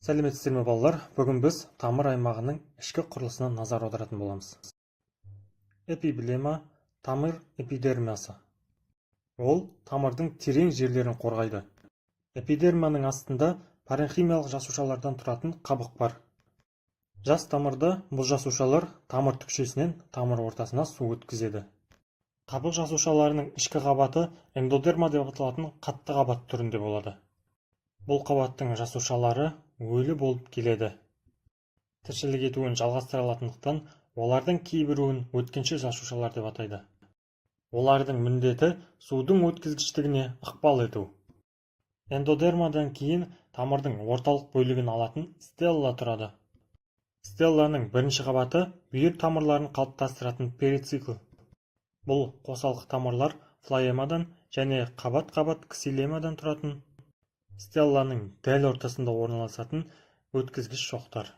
Сәлеметсіздер ме балалар? Бүгін біз тамыр аймағының ішкі құрылысына назар аударатын боламыз. Эпиблема – тамыр эпидермиясы. Ол тамырдың терең жерлерін қорғайды. Эпидермияның астында паренхимиялық жасушалардан тұратын қабық бар. Жас тамырда бұл жасушалар тамыр түкшесінен тамыр ортасына су өткізеді. Қабық жасушаларының ішкі қабаты эндодерма деп аталатын қатты қабат түрінде болады. Бұл қабаттың жасушалары өлі болып келеді. Тіршілік етуін жалғастыра алатындықтан, олардың кейбіреуін өткінші жасушалар деп атайды. Олардың міндеті судың өткізгіштігіне ықпал ету. Эндодермадан кейін тамырдың орталық бөлігін алатын стелла тұрады. Стелланың бірінші қабаты бүйір тамырларын қалыптастыратын перицикл. Бұл қосалқы тамырлар флоемадан және қабат-қабат ксилемадан тұратын. Стелланың дәл ортасында орналасатын өткізгіш шоқтар.